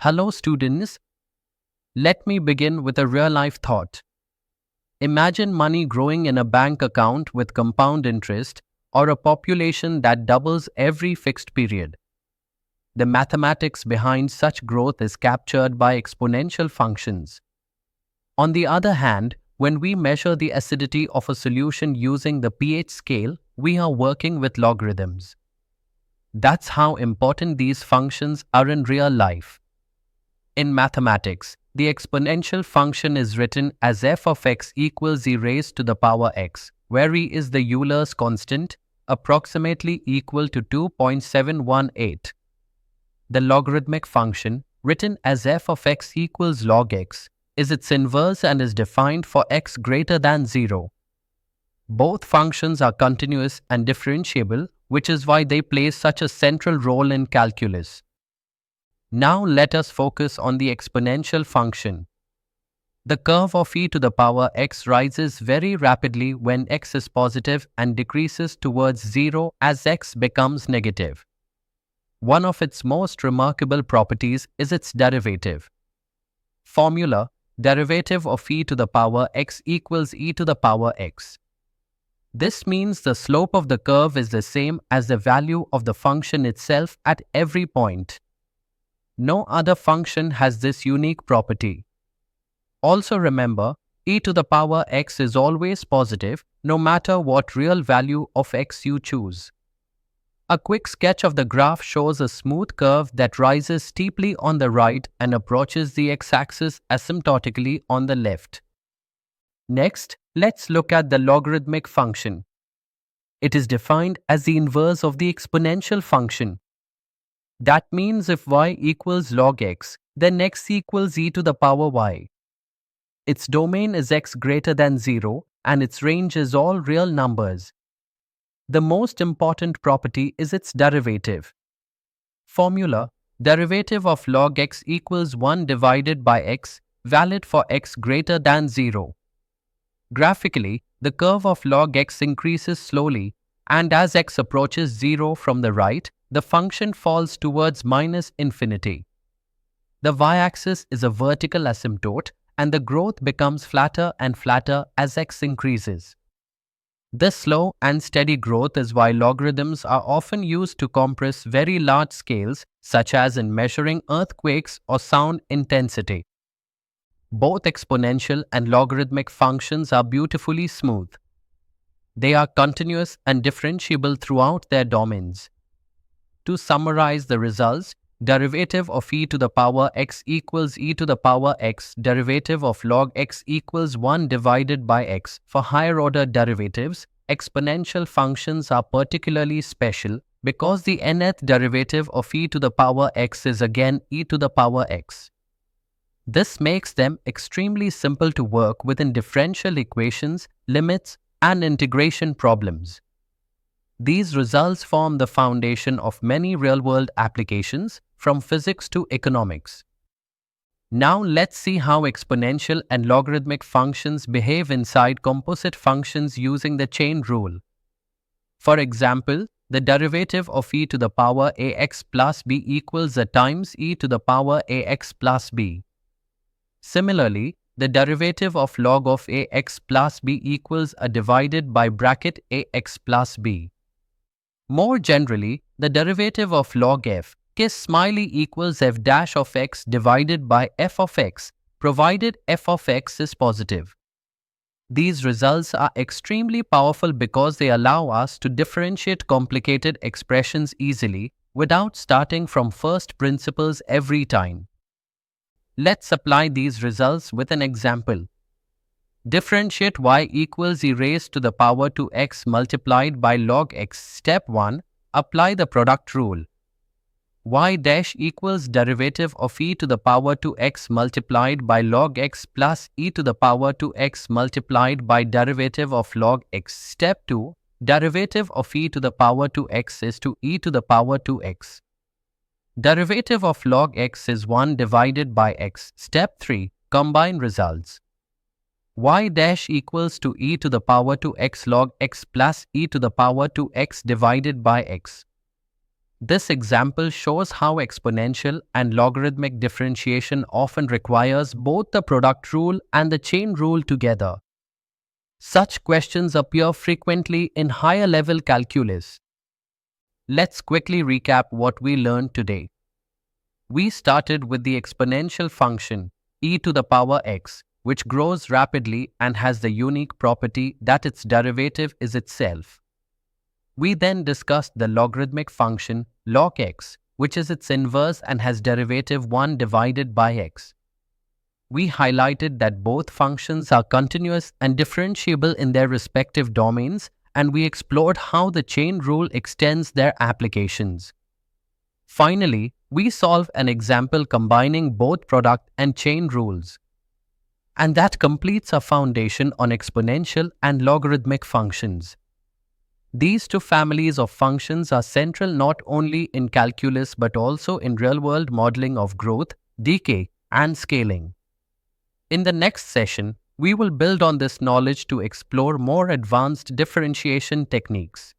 Hello students, let me begin with a real-life thought. Imagine money growing in a bank account with compound interest or a population that doubles every fixed period. The mathematics behind such growth is captured by exponential functions. On the other hand, when we measure the acidity of a solution using the pH scale, we are working with logarithms. That's how important these functions are in real life. In mathematics, the exponential function is written as f of x equals e raised to the power x, where e is the Euler's constant, approximately equal to 2.718. The logarithmic function, written as f of x equals log x, is its inverse and is defined for x greater than 0. Both functions are continuous and differentiable, which is why they play such a central role in calculus. Now let us focus on the exponential function. The curve of e to the power x rises very rapidly when x is positive and decreases towards 0 as x becomes negative. One of its most remarkable properties is its derivative. Formula: derivative of e to the power x equals e to the power x. This means the slope of the curve is the same as the value of the function itself at every point. No other function has this unique property. Also remember, e to the power x is always positive, no matter what real value of x you choose. A quick sketch of the graph shows a smooth curve that rises steeply on the right and approaches the x-axis asymptotically on the left. Next, let's look at the logarithmic function. It is defined as the inverse of the exponential function. That means if y equals log x, then x equals e to the power y. Its domain is x greater than 0 and its range is all real numbers. The most important property is its derivative. Formula: derivative of log x equals 1 divided by x, valid for x greater than 0. Graphically, the curve of log x increases slowly, and as x approaches 0 from the right, the function falls towards minus infinity. The y-axis is a vertical asymptote, and the growth becomes flatter and flatter as x increases. This slow and steady growth is why logarithms are often used to compress very large scales, such as in measuring earthquakes or sound intensity. Both exponential and logarithmic functions are beautifully smooth. They are continuous and differentiable throughout their domains. To summarize the results, derivative of e to the power x equals e to the power x, derivative of log x equals 1 divided by x. For higher order derivatives, exponential functions are particularly special because the nth derivative of e to the power x is again e to the power x. This makes them extremely simple to work with in differential equations, limits, and integration problems. These results form the foundation of many real-world applications, from physics to economics. Now let's see how exponential and logarithmic functions behave inside composite functions using the chain rule. For example, the derivative of e to the power ax plus b equals a times e to the power ax plus b. Similarly, the derivative of log of ax plus b equals a divided by bracket ax plus b. More generally, the derivative of log f kiss smiley equals f dash of x divided by f of x, provided f of x is positive. These results are extremely powerful because they allow us to differentiate complicated expressions easily without starting from first principles every time. Let's apply these results with an example. Differentiate y equals e raised to the power 2x multiplied by log x. Step 1. Apply the product rule. Y dash equals derivative of e to the power 2x multiplied by log x plus e to the power 2x multiplied by derivative of log x. Step 2. Derivative of e to the power 2x is to e to the power 2x. Derivative of log x is 1 divided by x. Step 3. Combine results. Y dash equals to e to the power 2x log x plus e to the power 2x divided by x. This example shows how exponential and logarithmic differentiation often requires both the product rule and the chain rule together. Such questions appear frequently in higher level calculus. Let's quickly recap what we learned today. We started with the exponential function e to the power x, which grows rapidly and has the unique property that its derivative is itself. We then discussed the logarithmic function log x, which is its inverse and has derivative 1 divided by x. We highlighted that both functions are continuous and differentiable in their respective domains, and we explored how the chain rule extends their applications. Finally, we solved an example combining both product and chain rules. And that completes our foundation on exponential and logarithmic functions. These two families of functions are central not only in calculus but also in real-world modeling of growth, decay, and scaling. In the next session, we will build on this knowledge to explore more advanced differentiation techniques.